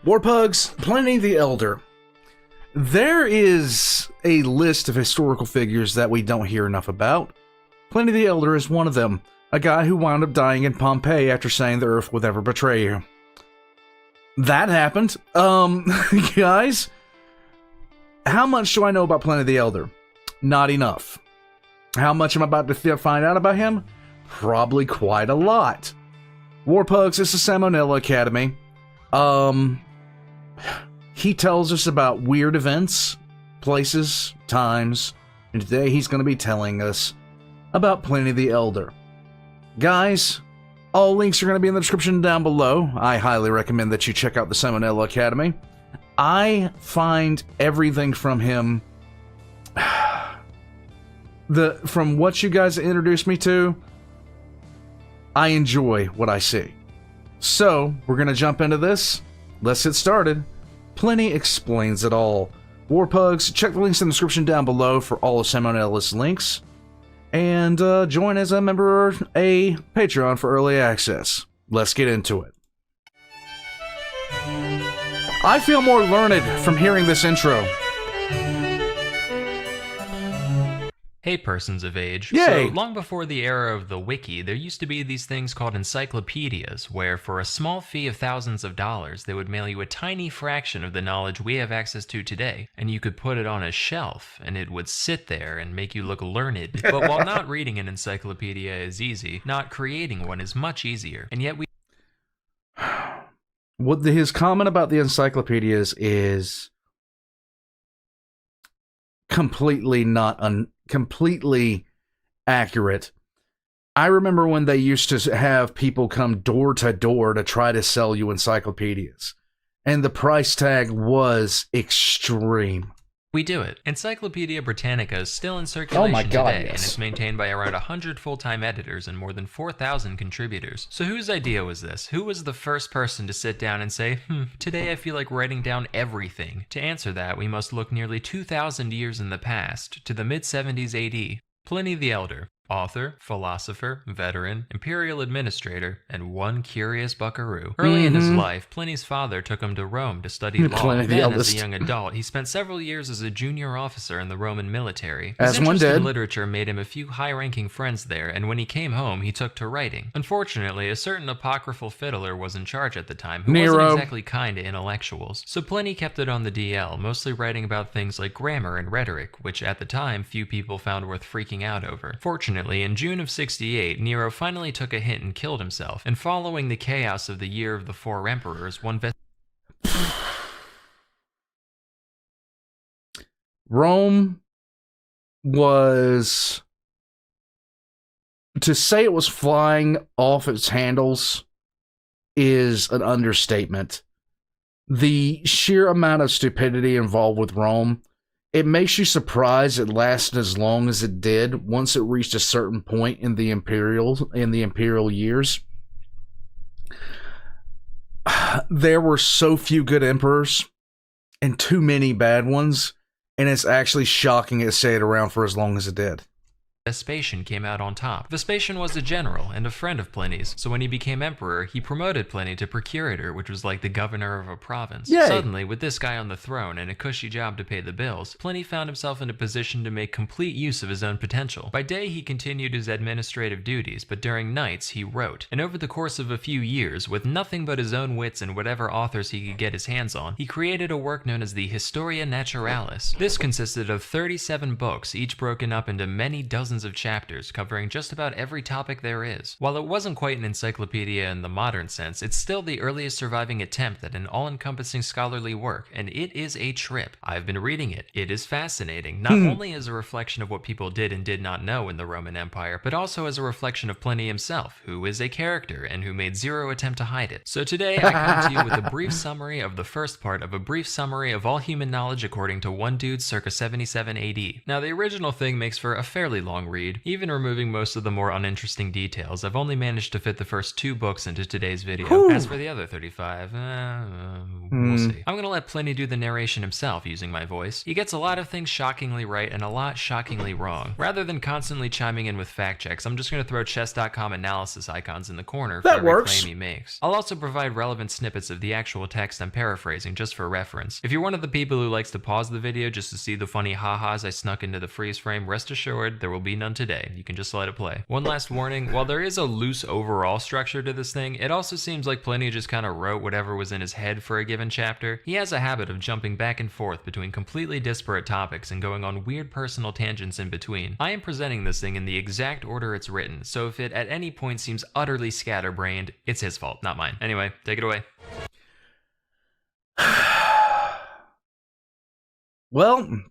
Warpugs, Pliny the Elder. There is a list of historical figures that we don't hear enough about. Pliny the Elder is one of them, a guy who wound up dying in Pompeii after saying the earth would never betray you. That happened. Guys, how much do I know about Pliny the Elder? Not enough. How much am I about to find out about him? Probably quite a lot. Warpugs is the Salmonella Academy. He tells us about weird events, places, times, and today he's going to be telling us about Pliny the Elder. Guys, all links are going to be in the description down below. I highly recommend that you check out the Salmonella Academy. I find everything from him, from what you guys introduced me to, I enjoy what I see. So, we're going to jump into this. Let's get started. Pliny explains it all. Warpugs, check the links in the description down below for all of Salmonella's links. And join as a member of a Patreon for early access. Let's get into it. I feel more learned from hearing this intro. Hey, persons of age. Yay! So, long before the era of the wiki, there used to be these things called encyclopedias, where for a small fee of thousands of dollars, they would mail you a tiny fraction of the knowledge we have access to today, and you could put it on a shelf, and it would sit there and make you look learned. But while not reading an encyclopedia is easy, not creating one is much easier, and yet we... His comment about the encyclopedias is completely completely accurate. I remember when they used to have people come door to door to try to sell you encyclopedias, and the price tag was extreme. We do it. Encyclopedia Britannica is still in circulation today, and it's maintained by around 100 full-time editors and more than 4,000 contributors. So whose idea was this? Who was the first person to sit down and say, today I feel like writing down everything? To answer that, we must look nearly 2,000 years in the past, to the mid-70s AD. Pliny the Elder. Author, philosopher, veteran, imperial administrator, and one curious buckaroo. Early in his life, Pliny's father took him to Rome to study law. Then, as a young adult, he spent several years as a junior officer in the Roman military. His interest in literature made him a few high-ranking friends there, and when he came home, he took to writing. Unfortunately, a certain apocryphal fiddler was in charge at the time, who wasn't exactly kind to intellectuals. So Pliny kept it on the DL, mostly writing about things like grammar and rhetoric, which at the time few people found worth freaking out over. Fortunately, in June of 68, Nero finally took a hint and killed himself, and following the chaos of the Year of the Four Emperors, Rome was... To say it was flying off its handles is an understatement. The sheer amount of stupidity involved with Rome, it makes you surprised it lasted as long as it did once it reached a certain point in the imperial years. There were so few good emperors and too many bad ones, and it's actually shocking it stayed around for as long as it did. Vespasian came out on top. Vespasian was a general and a friend of Pliny's, so when he became emperor, he promoted Pliny to procurator, which was like the governor of a province. Yay. Suddenly, with this guy on the throne and a cushy job to pay the bills, Pliny found himself in a position to make complete use of his own potential. By day, he continued his administrative duties, but during nights, he wrote. And over the course of a few years, with nothing but his own wits and whatever authors he could get his hands on, he created a work known as the Historia Naturalis. This consisted of 37 books, each broken up into many dozens of chapters covering just about every topic there is. While it wasn't quite an encyclopedia in the modern sense, it's still the earliest surviving attempt at an all-encompassing scholarly work, and it is a trip. I've been reading it. It is fascinating, not only as a reflection of what people did and did not know in the Roman Empire, but also as a reflection of Pliny himself, who is a character and who made zero attempt to hide it. So today I come to you with a brief summary of the first part of a brief summary of all human knowledge according to one dude circa 77 AD. Now the original thing makes for a fairly long long read. Even removing most of the more uninteresting details, I've only managed to fit the first 2 books into today's video. Whew. As for the other 35, we'll see. I'm gonna let Pliny do the narration himself using my voice. He gets a lot of things shockingly right and a lot shockingly wrong. Rather than constantly chiming in with fact checks, I'm just gonna throw chess.com analysis icons in the corner for every claim he makes. I'll also provide relevant snippets of the actual text I'm paraphrasing just for reference. If you're one of the people who likes to pause the video just to see the funny ha-has I snuck into the freeze frame, rest assured there will be none today. You can just let it play. One last warning, while there is a loose overall structure to this thing, it also seems like Pliny just kind of wrote whatever was in his head for a given chapter. He has a habit of jumping back and forth between completely disparate topics and going on weird personal tangents in between. I am presenting this thing in the exact order it's written, so if it at any point seems utterly scatterbrained, it's his fault, not mine. Anyway, take it away. Well,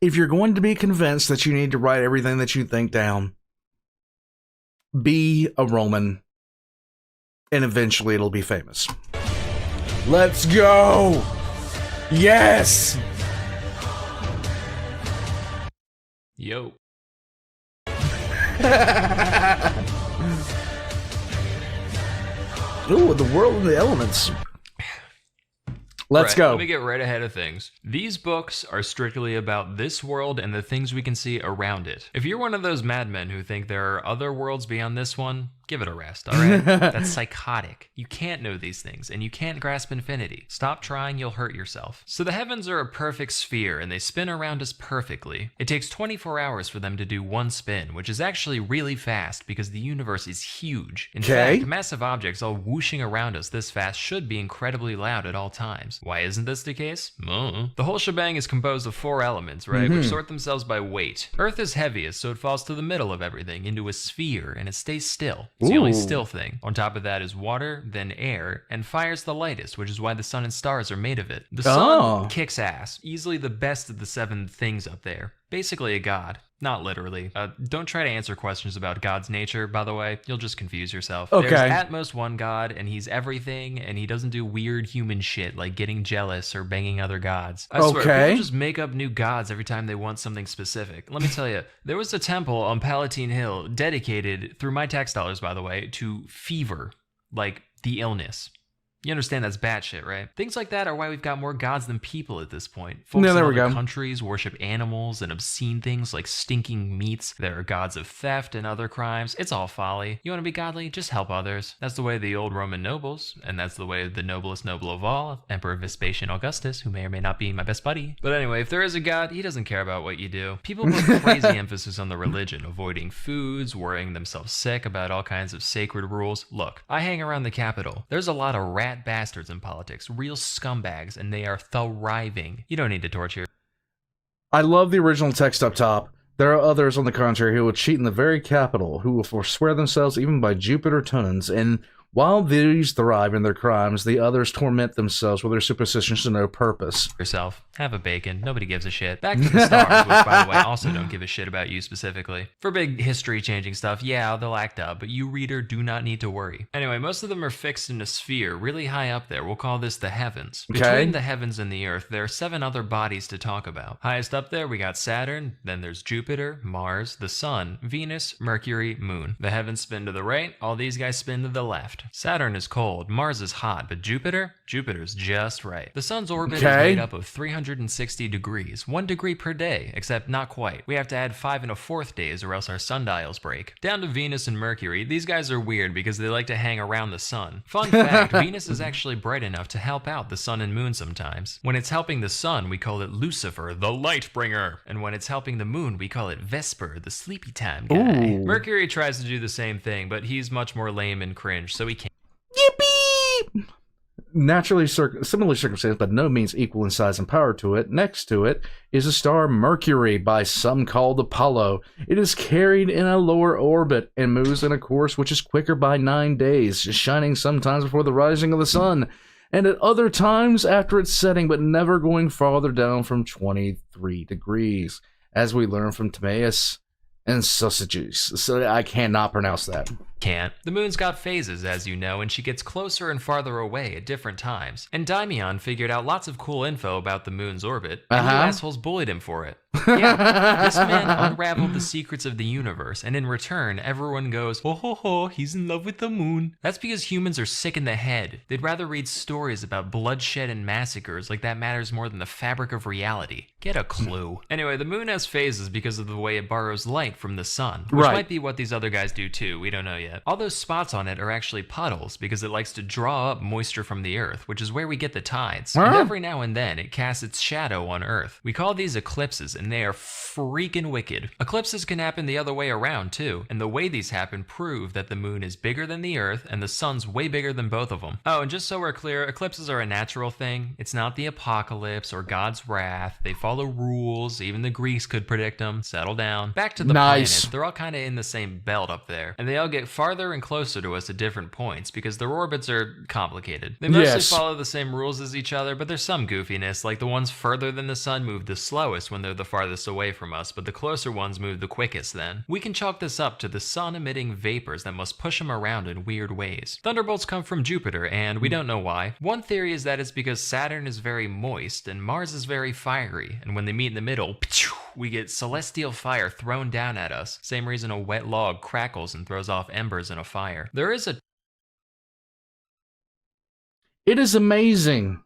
if you're going to be convinced that you need to write everything that you think down, be a Roman, and eventually it'll be famous. Let's go! Yes! Yo. Ooh, the world and the elements. Let's go. Let me get right ahead of things. These books are strictly about this world and the things we can see around it. If you're one of those madmen who think there are other worlds beyond this one, give it a rest, all right? That's psychotic. You can't know these things, and you can't grasp infinity. Stop trying, you'll hurt yourself. So the heavens are a perfect sphere, and they spin around us perfectly. It takes 24 hours for them to do one spin, which is actually really fast because the universe is huge. In fact, massive objects all whooshing around us this fast should be incredibly loud at all times. Why isn't this the case? The whole shebang is composed of 4 elements, right? Which sort themselves by weight. Earth is heaviest, so it falls to the middle of everything, into a sphere, and it stays still. It's the only still thing. On top of that is water, then air, and fire's the lightest, which is why the sun and stars are made of it. The sun kicks ass, easily the best of the 7 things up there. Basically a god. Not literally. Don't try to answer questions about God's nature, by the way. You'll just confuse yourself. Okay. There's at most one God, and he's everything, and he doesn't do weird human shit like getting jealous or banging other gods. I swear, people just make up new gods every time they want something specific. Let me tell you, there was a temple on Palatine Hill dedicated, through my tax dollars, by the way, to fever, like the illness. You understand that's batshit, right? Things like that are why we've got more gods than people at this point. Folks in other countries worship animals and obscene things like stinking meats. There are gods of theft and other crimes. It's all folly. You want to be godly? Just help others. That's the way of the old Roman nobles, and that's the way of the noblest noble of all, Emperor Vespasian Augustus, who may or may not be my best buddy. But anyway, if there is a god, he doesn't care about what you do. People put crazy emphasis on the religion, avoiding foods, worrying themselves sick about all kinds of sacred rules. Look, I hang around the Capitol. There's a lot of rat bastards in politics, real scumbags, and they are thriving. You don't need to torture. I love the original text up top. There are others, on the contrary, who will cheat in the very capital, who will forswear themselves even by Jupiter Tunans, and while these thrive in their crimes, the others torment themselves with their superstitions to no purpose. Yourself. Have a bacon. Nobody gives a shit. Back to the stars, which, by the way, also don't give a shit about you specifically. For big history-changing stuff, yeah, they'll act up, but you, reader, do not need to worry. Anyway, most of them are fixed in a sphere, really high up there. We'll call this the heavens. Between the heavens and the earth, there are 7 other bodies to talk about. Highest up there, we got Saturn, then there's Jupiter, Mars, the Sun, Venus, Mercury, Moon. The heavens spin to the right, all these guys spin to the left. Saturn is cold, Mars is hot, but Jupiter's just right. The sun's orbit is made up of 360 degrees, 1 degree per day, except not quite. We have to add 5 1/4 days or else our sundials break. Down to Venus and Mercury, these guys are weird because they like to hang around the sun. Fun fact, Venus is actually bright enough to help out the sun and moon sometimes. When it's helping the sun, we call it Lucifer, the light bringer. And when it's helping the moon, we call it Vesper, the sleepy time guy. Mercury tries to do the same thing, but he's much more lame and cringe, so he can't. Yippee! Naturally, similarly circumstanced, but no means equal in size and power to it. Next to it is the star Mercury, by some called Apollo. It is carried in a lower orbit and moves in a course which is quicker by 9 days, shining sometimes before the rising of the sun, and at other times after its setting, but never going farther down from 23 degrees, as we learn from Timaeus and Sausages. So I cannot pronounce that. Can't. The moon's got phases, as you know, and she gets closer and farther away at different times. And Daimion figured out lots of cool info about the moon's orbit, and you assholes bullied him for it. Yeah, this man unraveled the secrets of the universe, and in return, everyone goes, ho ho ho, he's in love with the moon. That's because humans are sick in the head. They'd rather read stories about bloodshed and massacres like that matters more than the fabric of reality. Get a clue. Anyway, the moon has phases because of the way it borrows light from the sun, which might be what these other guys do too, we don't know yet. All those spots on it are actually puddles because it likes to draw up moisture from the earth, which is where we get the tides. And every now and then, it casts its shadow on earth. We call these eclipses, and they are freaking wicked. Eclipses can happen the other way around too, and the way these happen prove that the moon is bigger than the earth and the sun's way bigger than both of them. Oh, and just so we're clear, eclipses are a natural thing. It's not the apocalypse or God's wrath. They follow rules. Even the Greeks could predict them. Settle down. Back to the planets. They're all kind of in the same belt up there, and they all get farther and closer to us at different points because their orbits are complicated. They mostly follow the same rules as each other, but there's some goofiness, like the ones further than the sun move the slowest when they're the farthest away from us, but the closer ones move the quickest then. We can chalk this up to the sun emitting vapors that must push them around in weird ways. Thunderbolts come from Jupiter, and we don't know why. One theory is that it's because Saturn is very moist and Mars is very fiery, and when they meet in the middle, we get celestial fire thrown down at us. Same reason a wet log crackles and throws off embers in a fire. There is a... It is amazing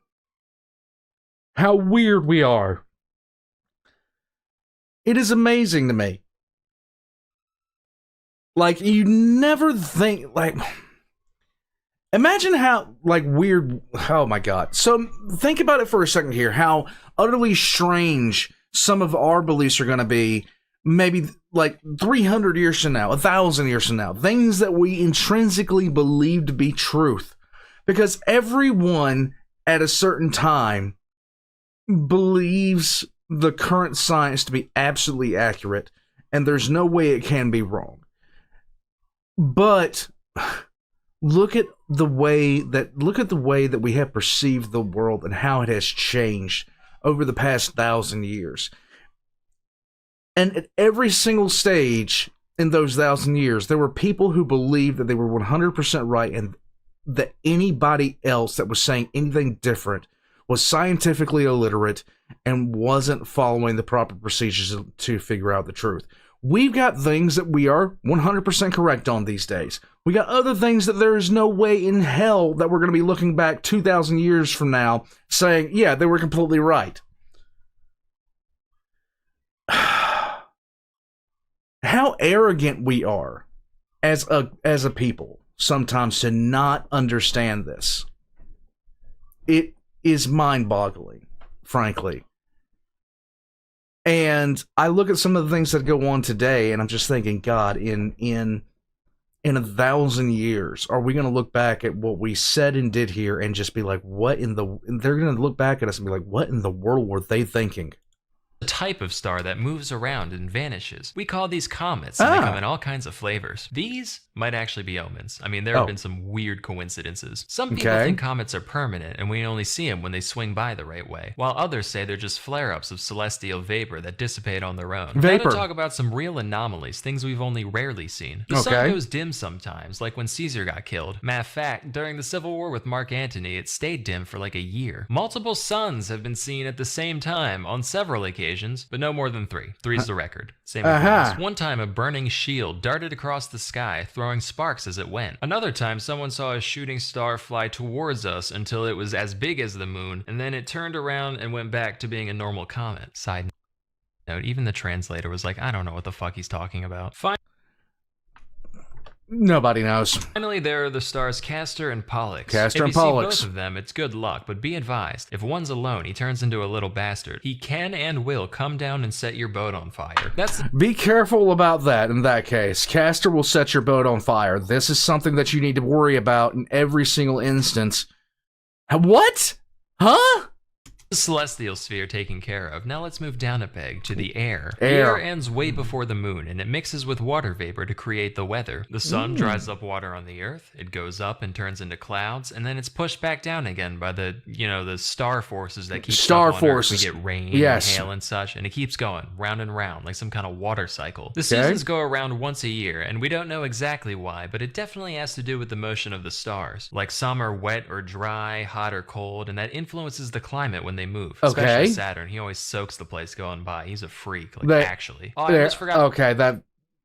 how weird we are. It is amazing to me. Like, you never think, like... Imagine how, like, weird... Oh, my God. So, think about it for a second here. How utterly strange some of our beliefs are going to be maybe, like, 300 years from now, 1,000 years from now. Things that we intrinsically believe to be truth. Because everyone at a certain time believes the current science to be absolutely accurate, and there's no way it can be wrong. But look at the way that we have perceived the world and how it has changed over the past 1,000 years. And at every single stage in those 1,000 years, there were people who believed that they were 100% right, and that anybody else that was saying anything different was scientifically illiterate and wasn't following the proper procedures to figure out the truth. We've got things that we are 100% correct on these days. We got other things that there is no way in hell that we're going to be looking back 2,000 years from now saying, yeah, they were completely right. How arrogant we are as a people sometimes to not understand this. It is mind-boggling, frankly. And I look at some of the things that go on today, and I'm just thinking, God, in 1,000 years, are we going to look back at what we said and did here and just be like, what in the... They're going to look back at us and be like, what in the world were they thinking? A type of star that moves around and vanishes. We call these comets, and they come in all kinds of flavors. These might actually be omens. I mean, there have been some weird coincidences. Some people think comets are permanent, and we only see them when they swing by the right way, while others say they're just flare-ups of celestial vapor that dissipate on their own. Now to talk about some real anomalies, things we've only rarely seen. The sun goes dim sometimes, like when Caesar got killed. Matter of fact, during the Civil War with Mark Antony, it stayed dim for like a year. Multiple suns have been seen at the same time on several occasions, but no more than 3. 3's the record. Same with Venus. One time, a burning shield darted across the sky, throwing sparks as it went. Another time, someone saw a shooting star fly towards us until it was as big as the moon, and then it turned around and went back to being a normal comet. Side note, even the translator was like, I don't know what the fuck he's talking about. Nobody knows. Finally, there are the stars Castor and Pollux. Castor and If you Pollux. see both of them, it's good luck, but be advised, if one's alone, he turns into a little bastard. He can and will come down and set your boat on fire. Be careful about that in that case. Castor will set your boat on fire. This is something that you need to worry about in every single instance. What? Huh? The celestial sphere taken care of. Now let's move down a peg to the air. The Air air ends way before the moon, and it mixes with water vapor to create the weather. The sun dries up water on the earth, it goes up and turns into clouds, and then it's pushed back down again by the star forces that keep star stuff on forces. Earth. We get rain and hail and such, and it keeps going round and round like some kind of water cycle. The seasons go around once a year, and we don't know exactly why, but it definitely has to do with the motion of the stars. Like some are wet or dry, hot or cold, and that influences the climate when they move. Okay. Especially Saturn. He always soaks the place going by. He's a freak, like, actually. Oh, I almost forgot. Okay,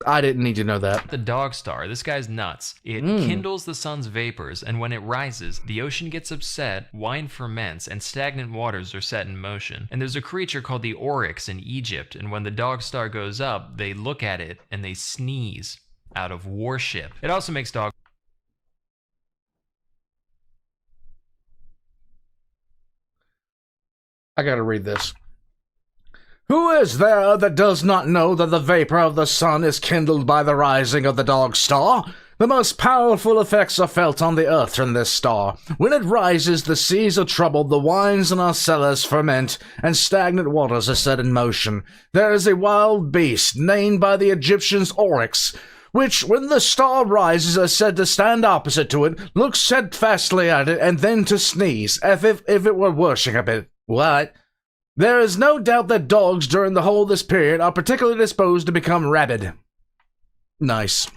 I didn't need to know that. The dog star. This guy's nuts. It kindles the sun's vapors, and when it rises, the ocean gets upset, wine ferments, and stagnant waters are set in motion. And there's a creature called the oryx in Egypt, and when the dog star goes up, they look at it and they sneeze out of worship. It also makes dog... I gotta read this. Who is there that does not know that the vapor of the sun is kindled by the rising of the dog star? The most powerful effects are felt on the earth from this star. When it rises, the seas are troubled, the wines in our cellars ferment, and stagnant waters are set in motion. There is a wild beast, named by the Egyptians oryx, which, when the star rises, is said to stand opposite to it, look steadfastly at it, and then to sneeze, as if it were worshipping it. What? There is no doubt that dogs during the whole of this period are particularly disposed to become rabid. Nice.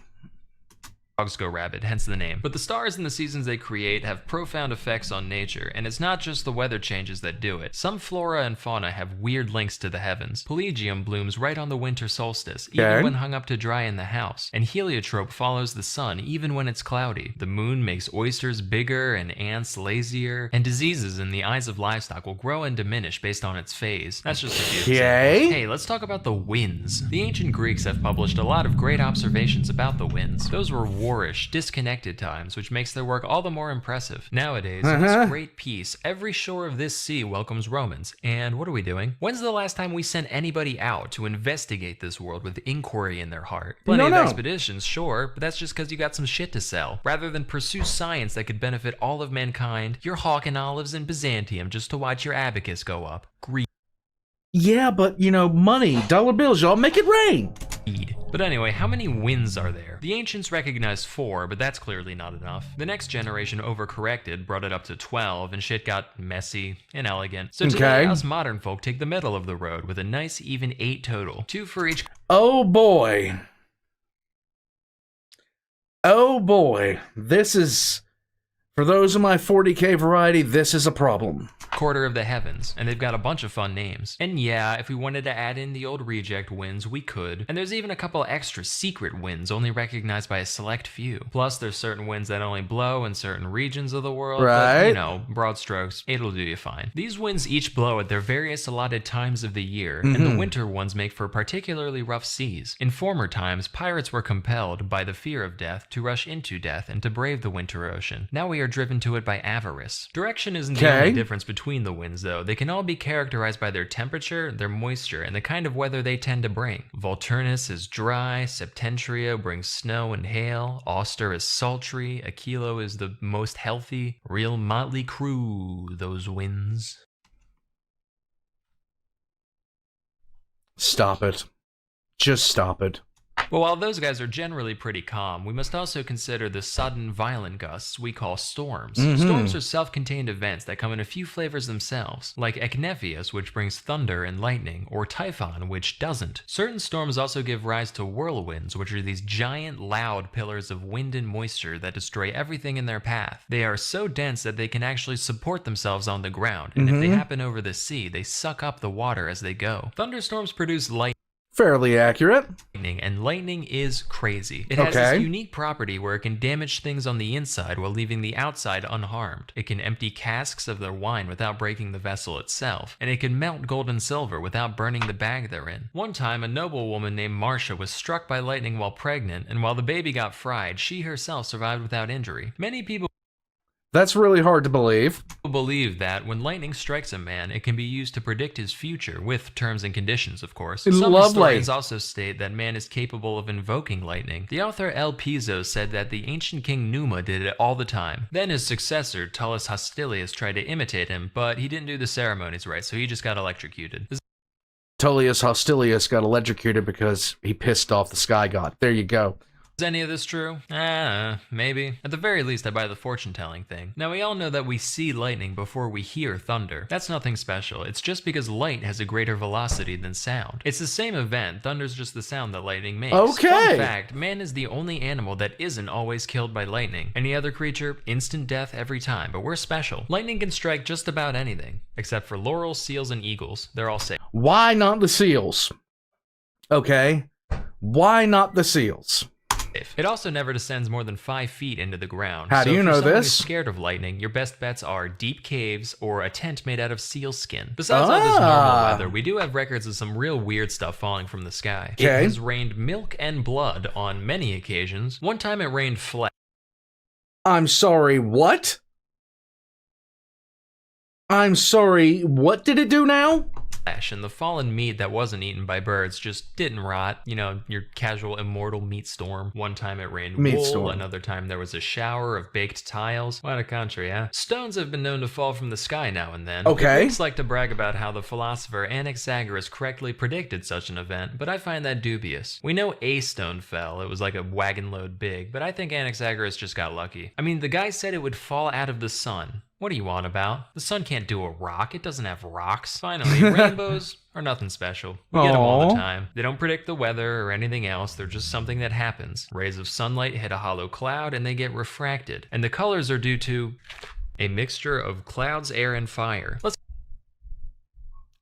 Dogs go rabid, hence the name. But the stars and the seasons they create have profound effects on nature, and it's not just the weather changes that do it. Some flora and fauna have weird links to the heavens. Pelagium blooms right on the winter solstice, even when hung up to dry in the house. And heliotrope follows the sun, even when it's cloudy. The moon makes oysters bigger and ants lazier, and diseases in the eyes of livestock will grow and diminish based on its phase. That's just a few examples. Hey, let's talk about the winds. The ancient Greeks have published a lot of great observations about the winds. Those were warish, disconnected times, which makes their work all the more impressive. Nowadays, in this great peace, every shore of this sea welcomes Romans. And what are we doing? When's the last time we sent anybody out to investigate this world with inquiry in their heart? Plenty of expeditions, sure, but that's just because you got some shit to sell. Rather than pursue science that could benefit all of mankind, you're hawking olives in Byzantium just to watch your abacus go up. Greed. Yeah, but, money, dollar bills, y'all, make it rain. But anyway, how many winds are there? The ancients recognized 4, but that's clearly not enough. The next generation overcorrected, brought it up to 12, and shit got messy, inelegant. So today, us modern folk take the middle of the road with a nice even 8 total. 2 for each... Oh boy. Oh boy. This is... For those of my 40k variety, this is a problem. Quarter of the heavens, and they've got a bunch of fun names. And yeah, if we wanted to add in the old reject winds, we could. And there's even a couple extra secret winds only recognized by a select few. Plus, there's certain winds that only blow in certain regions of the world. Right. But, broad strokes, it'll do you fine. These winds each blow at their various allotted times of the year, and the winter ones make for particularly rough seas. In former times, pirates were compelled by the fear of death to rush into death and to brave the winter ocean. Now we are driven to it by avarice. Direction isn't the only difference between the winds, though. They can all be characterized by their temperature, their moisture, and the kind of weather they tend to bring. Volturnus is dry, Septentrio brings snow and hail, Auster is sultry, Aquilo is the most healthy. Real motley crew, those winds. Stop it. Just stop it. But while those guys are generally pretty calm, we must also consider the sudden, violent gusts we call storms. Storms are self-contained events that come in a few flavors themselves, like Eknephius, which brings thunder and lightning, or Typhon, which doesn't. Certain storms also give rise to whirlwinds, which are these giant, loud pillars of wind and moisture that destroy everything in their path. They are so dense that they can actually support themselves on the ground, and if they happen over the sea, they suck up the water as they go. Thunderstorms produce light. Fairly accurate. And lightning is crazy. It has this unique property where it can damage things on the inside while leaving the outside unharmed. It can empty casks of their wine without breaking the vessel itself, and it can melt gold and silver without burning the bag they're in. One time, a noblewoman named Marcia was struck by lightning while pregnant, and while the baby got fried, she herself survived without injury. Many people That's really hard to believe. Believe that when lightning strikes a man, it can be used to predict his future, with terms and conditions, of course. Some historians also state that man is capable of invoking lightning. The author L. Piso said that the ancient king Numa did it all the time. Then his successor, Tullus Hostilius, tried to imitate him, but he didn't do the ceremonies right, so he just got electrocuted. Tullius Hostilius got electrocuted because he pissed off the sky god. There you go. Is any of this true? Maybe. At the very least, I buy the fortune-telling thing. Now, we all know that we see lightning before we hear thunder. That's nothing special. It's just because light has a greater velocity than sound. It's the same event. Thunder's just the sound that lightning makes. Okay. Fun fact, man is the only animal that isn't always killed by lightning. Any other creature, instant death every time, but we're special. Lightning can strike just about anything, except for laurels, seals, and eagles. They're all safe. Why not the seals? Okay. Why not the seals? It also never descends more than 5 feet into the ground. How do you know if you're this? scared of lightning, your best bets are deep caves or a tent made out of seal skin. Besides all this normal weather, we do have records of some real weird stuff falling from the sky. Okay. It has rained milk and blood on many occasions. One time it rained flesh. I'm sorry, what? I'm sorry, what did it do now? And the fallen meat that wasn't eaten by birds just didn't rot. You know, your casual immortal meat storm. One time it rained wool, another time there was a shower of baked tiles. What a country, huh? Stones have been known to fall from the sky now and then. Okay. Greeks like to brag about how the philosopher Anaxagoras correctly predicted such an event, but I find that dubious. We know a stone fell, it was like a wagon load big, but I think Anaxagoras just got lucky. I mean, the guy said it would fall out of the sun. What are you on about? The sun can't do a rock. It doesn't have rocks. Finally, rainbows are nothing special. We get them all the time. They don't predict the weather or anything else. They're just something that happens. Rays of sunlight hit a hollow cloud and they get refracted. And the colors are due to a mixture of clouds, air, and fire.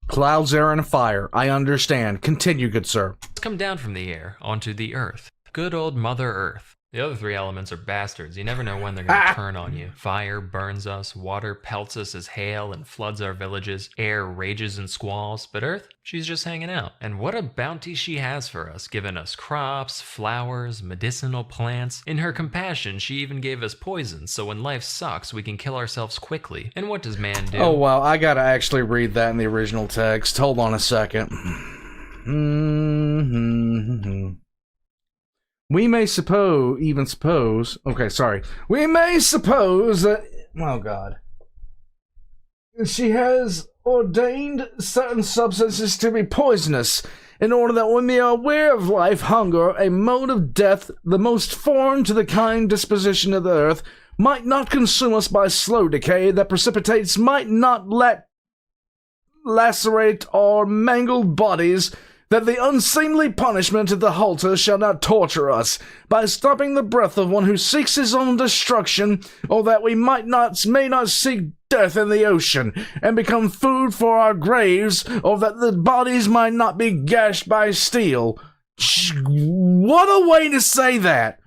Clouds, air, and fire. I understand. Continue, good sir. Let's come down from the air onto the earth. Good old Mother Earth. The other 3 elements are bastards. You never know when they're going to turn on you. Fire burns us, water pelts us as hail and floods our villages, air rages in squalls, but Earth, she's just hanging out. And what a bounty she has for us, giving us crops, flowers, medicinal plants. In her compassion, she even gave us poison, so when life sucks, we can kill ourselves quickly. And what does man do? Oh, wow, I gotta actually read that in the original text. Hold on a second. We may suppose that, oh God, she has ordained certain substances to be poisonous in order that when we are aware of life, hunger, a mode of death, the most foreign to the kind disposition of the earth, might not consume us by slow decay that precipitates, might not lacerate our mangled bodies, that the unseemly punishment of the halter shall not torture us by stopping the breath of one who seeks his own destruction, or that we may not seek death in the ocean and become food for our graves, or that the bodies might not be gashed by steel. What a way to say that!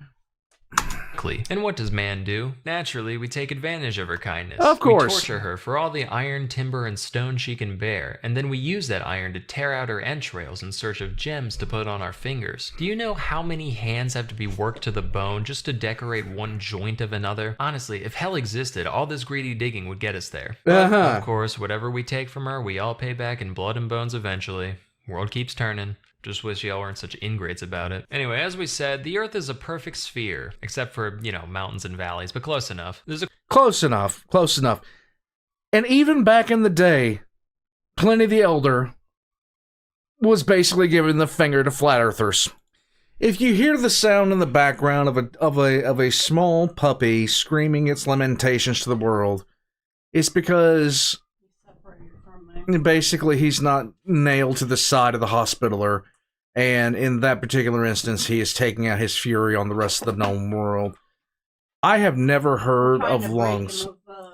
And what does man do? Naturally, we take advantage of her kindness. Of course. We torture her for all the iron, timber, and stone she can bear, and then we use that iron to tear out her entrails in search of gems to put on our fingers. Do you know how many hands have to be worked to the bone just to decorate one joint of another? Honestly, if hell existed, all this greedy digging would get us there. But, of course, whatever we take from her, we all pay back in blood and bones eventually. World keeps turning. Just wish y'all weren't such ingrates about it. Anyway, as we said, the Earth is a perfect sphere, except for, you know, mountains and valleys, but close enough. Close enough. And even back in the day, Pliny the Elder was basically giving the finger to flat earthers. If you hear the sound in the background of a small puppy screaming its lamentations to the world, it's because basically he's not nailed to the side of the hospitaler, and in that particular instance he is taking out his fury on the rest of the known world. I have never heard of lungs.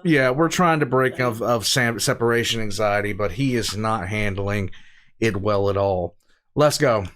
Yeah, we're trying to break of separation anxiety, but he is not handling it well at all. Let's go.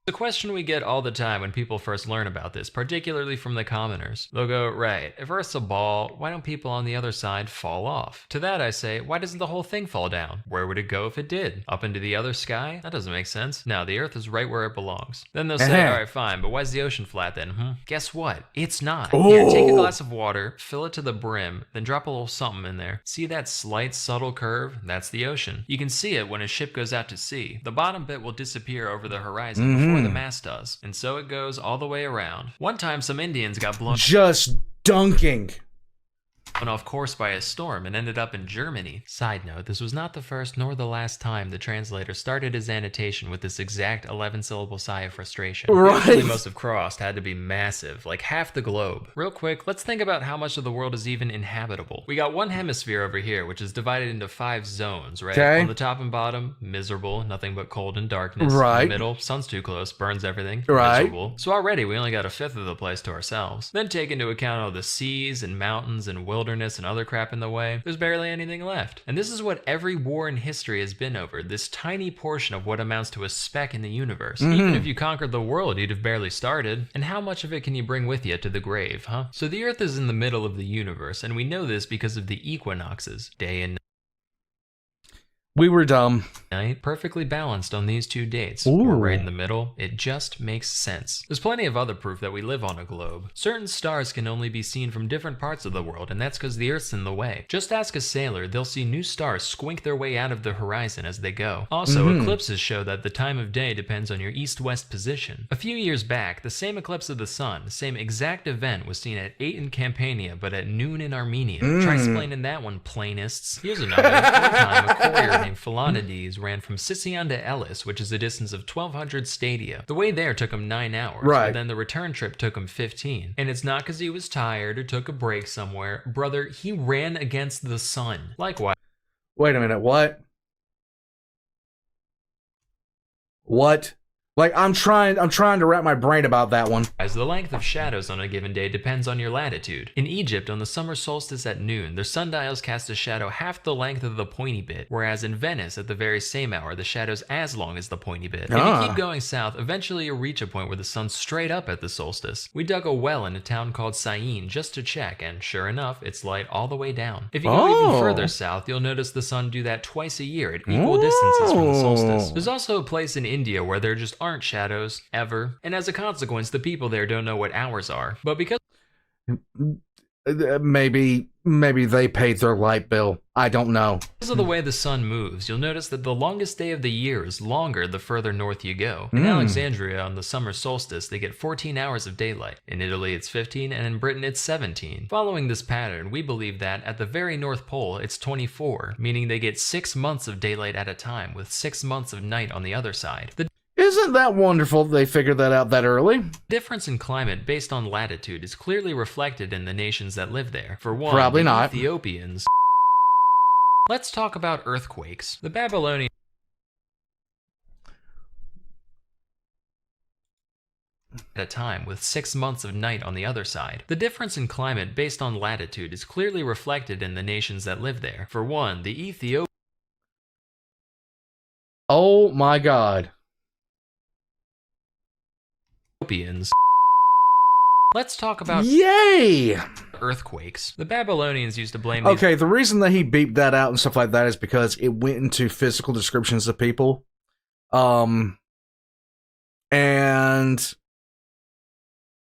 The question we get all the time when people first learn about this, particularly from the commoners. They'll go, right, if Earth's a ball, why don't people on the other side fall off? To that I say, why doesn't the whole thing fall down? Where would it go if it did? Up into the other sky? That doesn't make sense. No, the Earth is right where it belongs. Then they'll say, alright, fine, but why is the ocean flat then? Guess what? It's not. Here, take a glass of water, fill it to the brim, then drop a little something in there. See that slight, subtle curve? That's the ocean. You can see it when a ship goes out to sea. The bottom bit will disappear over the horizon before the mast does, and so it goes all the way around. One time some Indians got blown just dunking went off course by a storm and ended up in Germany. Side note, this was not the first nor the last time the translator started his annotation with this exact 11-syllable sigh of frustration. Right. The ocean they must have crossed had to be massive, like half the globe. Real quick, let's think about how much of the world is even inhabitable. We got one hemisphere over here, which is divided into 5 zones, right? Okay. On the top and bottom, miserable, nothing but cold and darkness. Right. In the middle, sun's too close, burns everything. Right. Miserable. So already we only got a fifth of the place to ourselves. Then take into account all the seas and mountains and wilderness and other crap in the way, there's barely anything left. And this is what every war in history has been over, this tiny portion of what amounts to a speck in the universe. Even if you conquered the world, you'd have barely started. And how much of it can you bring with you to the grave, huh? So the Earth is in the middle of the universe, and we know this because of the equinoxes, day and We were dumb. night, perfectly balanced on these 2 dates. Ooh. We're right in the middle. It just makes sense. There's plenty of other proof that we live on a globe. Certain stars can only be seen from different parts of the world, and that's because the Earth's in the way. Just ask a sailor, they'll see new stars squink their way out of the horizon as they go. Also, eclipses show that the time of day depends on your east-west position. A few years back, the same eclipse of the sun, the same exact event, was seen at 8 in Campania, but at noon in Armenia. Try explaining that one, planists. Here's another. One time, a courier named Philonides ran from Sicyon to Elis, which is a distance of 1,200 stadia. The way there took him 9 hours, Right. but then the return trip took him 15. And it's not because he was tired or took a break somewhere. Brother, he ran against the sun. Likewise, Wait a minute, what? What? Like, I'm trying to wrap my brain about that one. as the length of shadows on a given day depends on your latitude. In Egypt, on the summer solstice at noon, their sundials cast a shadow half the length of the pointy bit, whereas in Venice, at the very same hour, the shadow's as long as the pointy bit. If you keep going south, eventually you'll reach a point where the sun's straight up at the solstice. We dug a well in a town called Syene just to check, and sure enough, it's light all the way down. If you go even further south, you'll notice the sun do that twice a year at equal distances from the solstice. There's also a place in India where there just aren't shadows, ever, and as a consequence, the people there don't know what hours are. But because Maybe they paid their light bill. I don't know. of the way the sun moves, you'll notice that the longest day of the year is longer the further north you go. In Alexandria, on the summer solstice, they get 14 hours of daylight. In Italy, it's 15, and in Britain, it's 17. Following this pattern, we believe that at the very North Pole, it's 24, meaning they get 6 months of daylight at a time, with 6 months of night on the other side. The Isn't that wonderful that they figured that out that early? difference in climate based on latitude is clearly reflected in the nations that live there. For one, Probably the not. Ethiopians. Let's talk about earthquakes. The Babylonians at a time, with 6 months of night on the other side. The difference in climate based on latitude is clearly reflected in the nations that live there. For one, the Oh my god. Ethiopians. Let's talk about Yay! earthquakes. The Babylonians used to blame these Okay, the reason that he beeped that out and stuff like that is because it went into physical descriptions of people. And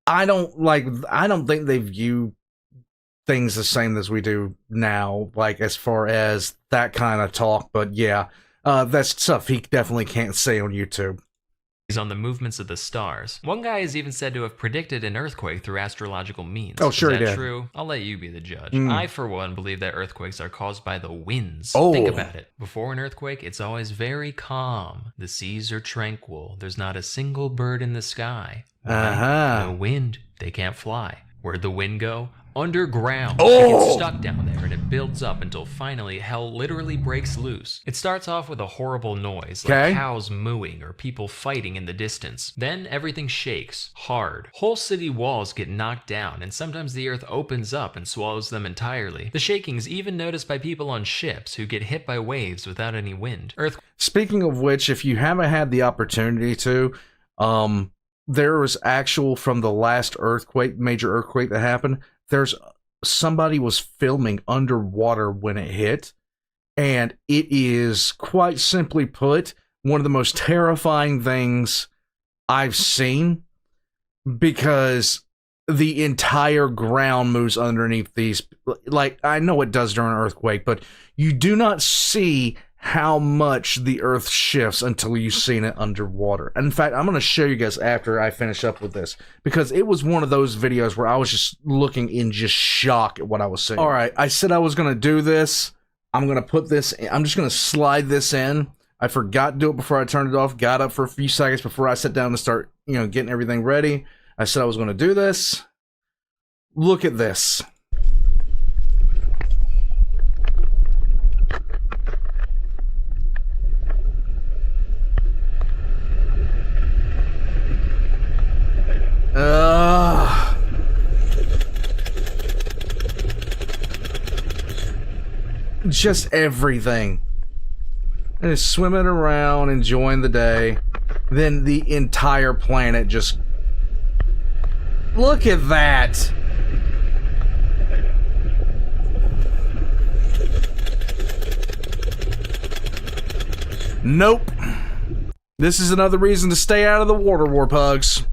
I don't think they view things the same as we do now, like as far as that kind of talk, but yeah, that's stuff he definitely can't say on YouTube. on the movements of the stars. One guy is even said to have predicted an earthquake through astrological means. Oh, sure he Is that did. true? I'll let you be the judge. Mm. I, for one, believe that earthquakes are caused by the winds. Oh. Think about it. Before an earthquake, it's always very calm. The seas are tranquil. There's not a single bird in the sky. Why? Uh-huh. No wind. They can't fly. Where'd the wind go? Underground. Oh. It gets stuck down there and it builds up until finally hell literally breaks loose. It starts off with a horrible noise, like Okay. cows mooing or people fighting in the distance. Then everything shakes, hard. Whole city walls get knocked down, and sometimes the earth opens up and swallows them entirely. The shaking's even noticed by people on ships who get hit by waves without any wind. Speaking of which, if you haven't had the opportunity to, there was actual from the last earthquake, major earthquake that happened. There's somebody was filming underwater when it hit, and it is, quite simply put, one of the most terrifying things I've seen, because the entire ground moves underneath these. Like, I know it does during an earthquake, but you do not see how much the Earth shifts until you've seen it underwater. In fact, I'm going to show you guys after I finish up with this, because it was one of those videos where I was just looking in just shock at what I was seeing. All right, I said I was going to do this. I'm going to put this in. I'm just going to slide this in. I forgot to do it before I turned it off. Got up for a few seconds before I sat down to start, getting everything ready. I said I was going to do this. Look at this. Just everything. And just swimming around, enjoying the day. Then the entire planet just... Look at that! Nope. This is another reason to stay out of the water, warpugs.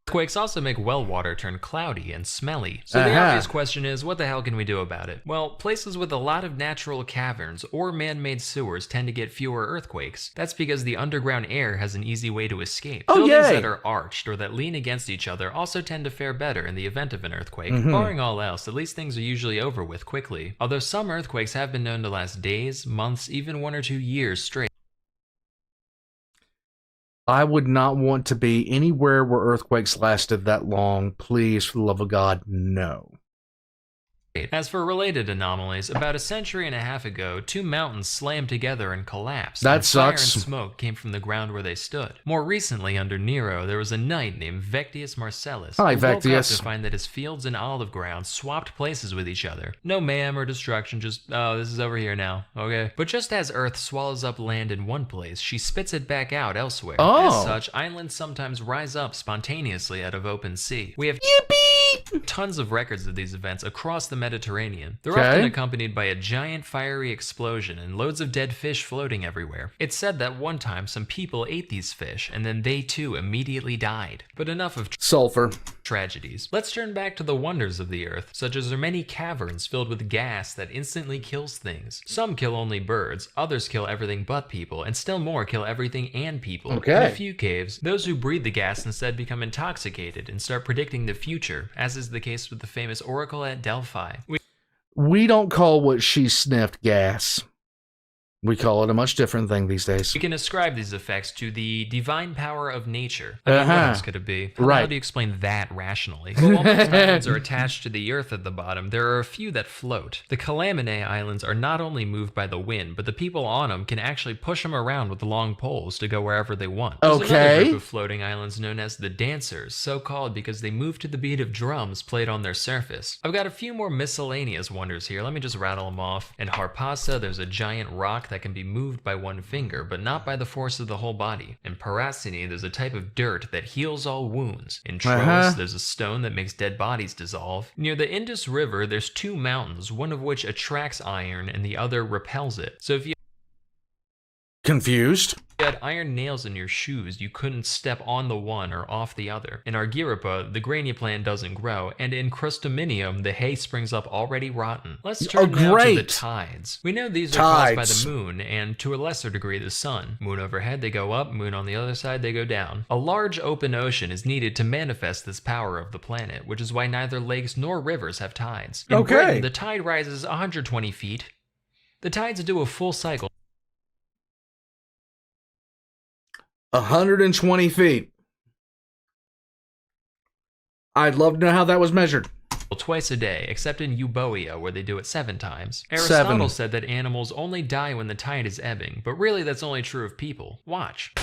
Earthquakes also make well water turn cloudy and smelly. So the obvious question is, what the hell can we do about it? Well, places with a lot of natural caverns or man-made sewers tend to get fewer earthquakes. That's because the underground air has an easy way to escape. Buildings that are arched or that lean against each other also tend to fare better in the event of an earthquake. Barring all else, at least things are usually over with quickly. Although some earthquakes have been known to last days, months, even 1 or 2 years straight. I would not want to be anywhere where earthquakes lasted that long. Please, for the love of God, no. As for related anomalies, about a century and a half ago, 2 mountains slammed together and collapsed. That sucks. Fire and smoke came from the ground where they stood. More recently, under Nero, there was a knight named Vectius Marcellus. Hi, who woke up Vectius. to find that his fields and olive grounds swapped places with each other. No mayhem or destruction, just, oh, this is over here now, okay? But just as Earth swallows up land in one place, she spits it back out elsewhere. As such, islands sometimes rise up spontaneously out of open sea. We have tons of records of these events across the Mediterranean. They're often accompanied by a giant fiery explosion and loads of dead fish floating everywhere. It's said that one time some people ate these fish and then they too immediately died. But enough of sulfur tragedies. Let's turn back to the wonders of the Earth, such as there are many caverns filled with gas that instantly kills things. Some kill only birds, others kill everything but people, and still more kill everything and people. In a few caves, those who breathe the gas instead become intoxicated and start predicting the future, as is the case with the famous oracle at Delphi. We don't call what she sniffed gas. We call it a much different thing these days. We can ascribe these effects to the divine power of nature. I mean, what else could it be? How do you explain that rationally? Well, while most islands are attached to the earth at the bottom, there are a few that float. The Calamine Islands are not only moved by the wind, but the people on them can actually push them around with long poles to go wherever they want. There's another group of floating islands known as the Dancers, so called because they move to the beat of drums played on their surface. I've got a few more miscellaneous wonders here. Let me just rattle them off. In Harpassa, there's a giant rock that can be moved by one finger, but not by the force of the whole body. In Paracini, there's a type of dirt that heals all wounds. In Troas, there's a stone that makes dead bodies dissolve. Near the Indus River, there's 2 mountains, one of which attracts iron and the other repels it. So if you confused? If you had iron nails in your shoes, you couldn't step on the one or off the other. In Argyripa, the grania plant doesn't grow, and in Crustuminium, the hay springs up already rotten. Let's turn now to the tides. We know these are caused by the moon, and to a lesser degree the sun. Moon overhead, they go up, moon on the other side, they go down. A large open ocean is needed to manifest this power of the planet, which is why neither lakes nor rivers have tides. In Britain, the tide rises 120 feet. The tides do a full cycle. 120 feet. I'd love to know how that was measured. Twice a day, except in Euboea, where they do it 7 times. Aristotle said that animals only die when the tide is ebbing, but really that's only true of people. Watch.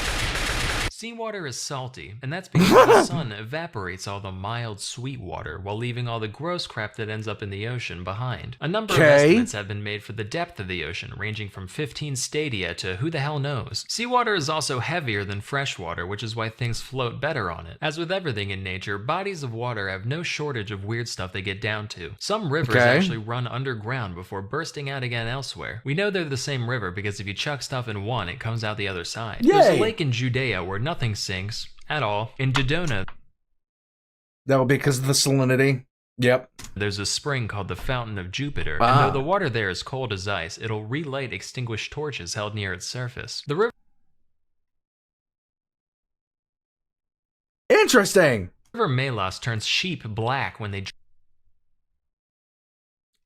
Seawater is salty, and that's because the sun evaporates all the mild, sweet water while leaving all the gross crap that ends up in the ocean behind. A number of estimates have been made for the depth of the ocean, ranging from 15 stadia to who the hell knows. Seawater is also heavier than fresh water, which is why things float better on it. As with everything in nature, bodies of water have no shortage of weird stuff they get down to. Some rivers actually run underground before bursting out again elsewhere. We know they're the same river because if you chuck stuff in one, it comes out the other side. There's a lake in Judea where nothing sinks at all. In Dodona, that would be because of the salinity. Yep. There's a spring called the Fountain of Jupiter, and though the water there is cold as ice, it'll relight extinguished torches held near its surface. The river Interesting. Melos turns sheep black when they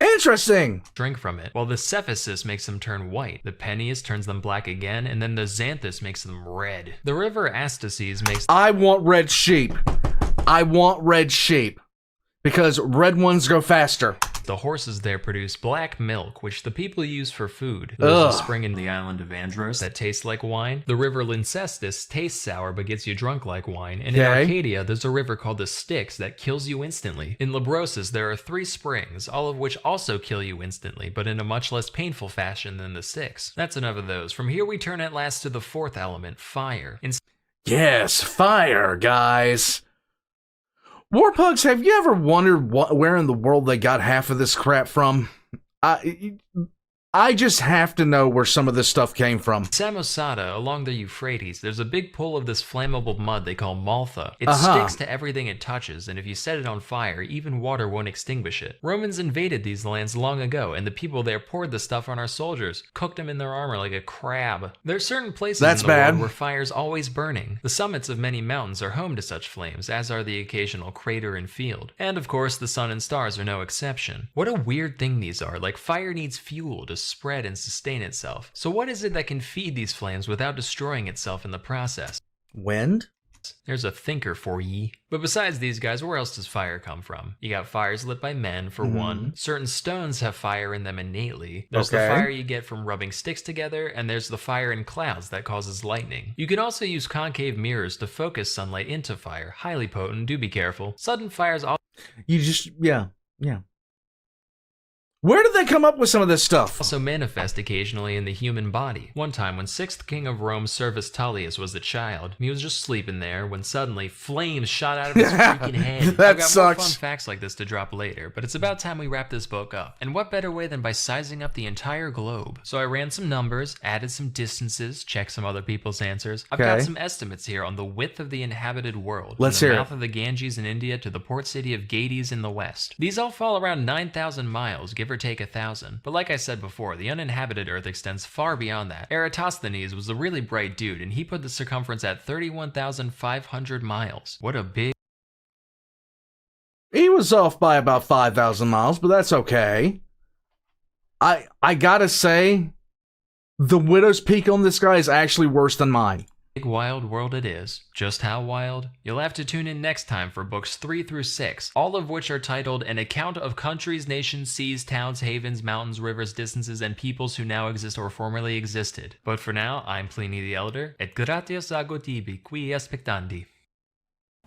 Interesting. drink from it, while the Cephasus makes them turn white, the Peneus turns them black again, and then the Xanthus makes them red. The river Astaces makes... I want red sheep. I want red sheep. Because red ones go faster. The horses there produce black milk, which the people use for food. There's a spring in the island of Andros that tastes like wine. The river Lyncestis tastes sour but gets you drunk like wine. And in Arcadia, there's a river called the Styx that kills you instantly. In Labrosis, there are 3 springs, all of which also kill you instantly, but in a much less painful fashion than the Styx. That's enough of those. From here we turn at last to the 4th element, fire. Yes, fire, guys. Warpugs, have you ever wondered where in the world they got half of this crap from? I just have to know where some of this stuff came from. Samosata, along the Euphrates, there's a big pool of this flammable mud they call maltha. It sticks to everything it touches, and if you set it on fire, even water won't extinguish it. Romans invaded these lands long ago, and the people there poured the stuff on our soldiers, cooked them in their armor like a crab. There are certain places in the world where fire's always burning. The summits of many mountains are home to such flames, as are the occasional crater and field. And of course, the sun and stars are no exception. What a weird thing these are, like fire needs fuel to spread and sustain itself. So what is it that can feed these flames without destroying itself in the process? Wind? There's a thinker for ye. But besides these guys, where else does fire come from? You got fires lit by men, for one. Certain stones have fire in them innately. There's the fire you get from rubbing sticks together, and there's the fire in clouds that causes lightning. You can also use concave mirrors to focus sunlight into fire. Highly potent, do be careful. Sudden fires yeah. Where did they come up with some of this stuff? Also manifest occasionally in the human body. One time when 6th king of Rome, Servius Tullius, was a child, he was just sleeping there when suddenly flames shot out of his freaking head. That I've got sucks. more fun facts like this to drop later, but it's about time we wrap this book up. And what better way than by sizing up the entire globe? So I ran some numbers, added some distances, checked some other people's answers. I've got some estimates here on the width of the inhabited world. Let's from hear the it. mouth of the Ganges in India to the port city of Gades in the west. These all fall around 9,000 miles, give or take 1,000. But like I said before, the uninhabited Earth extends far beyond that. Eratosthenes was a really bright dude, and he put the circumference at 31,500 miles. What a big... He was off by about 5,000 miles, but that's okay. I gotta say, the Widow's Peak on this guy is actually worse than mine. Big wild world it is. Just how wild? You'll have to tune in next time for books 3 through 6, all of which are titled An Account of Countries, Nations, Seas, Towns, Havens, Mountains, Rivers, Distances, and Peoples who now exist or formerly existed. But for now, I'm Pliny the Elder, et gratias ago tibi, qui aspectandi.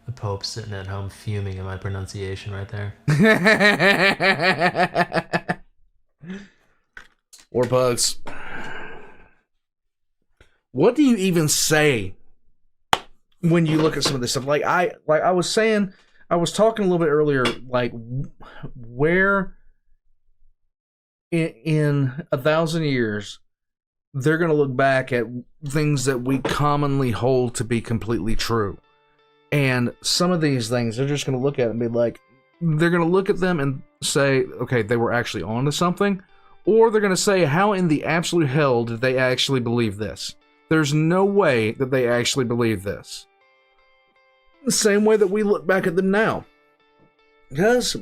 The Pope's sitting at home fuming at my pronunciation right there. Warpugs. What do you even say when you look at some of this stuff? Like I was saying, I was talking a little bit earlier, like where in 1,000 years they're going to look back at things that we commonly hold to be completely true. And some of these things, they're just going to look at it and be like, they're going to look at them and say, okay, they were actually onto something. Or they're going to say, how in the absolute hell did they actually believe this? There's no way that they actually believe this. The same way that we look back at them now. Because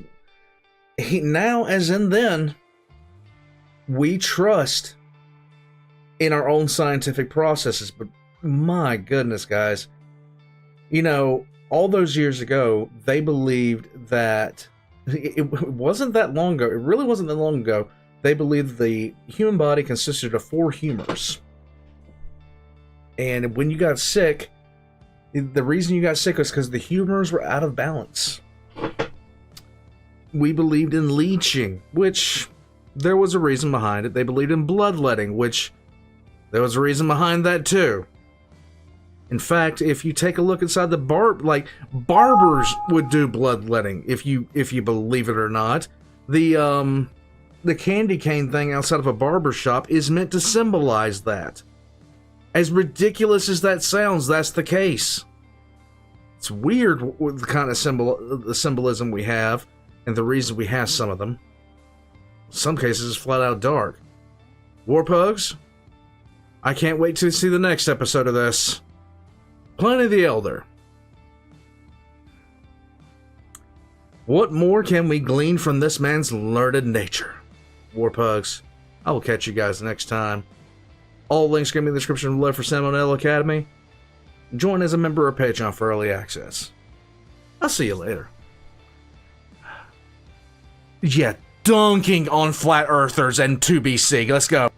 now, as in then, we trust in our own scientific processes. But my goodness, guys. You know, all those years ago, they believed that it wasn't that long ago. It really wasn't that long ago. They believed the human body consisted of 4 humors. And when you got sick, the reason you got sick was because the humors were out of balance. We believed in leeching, which there was a reason behind it. They believed in bloodletting, which there was a reason behind that too. In fact, if you take a look inside the barbers would do bloodletting, if you believe it or not. The candy cane thing outside of a barber shop is meant to symbolize that. As ridiculous as that sounds, that's the case. It's weird with the kind of symbolism we have and the reason we have some of them. In some cases, it's flat out dark. Warpugs, I can't wait to see the next episode of this. Pliny the Elder. What more can we glean from this man's learned nature? Warpugs, I will catch you guys next time. All links can be in the description below for Salmonella Academy. Join as a member of Patreon for early access. I'll see you later. Yeah, dunking on flat earthers and 2BC. Let's go.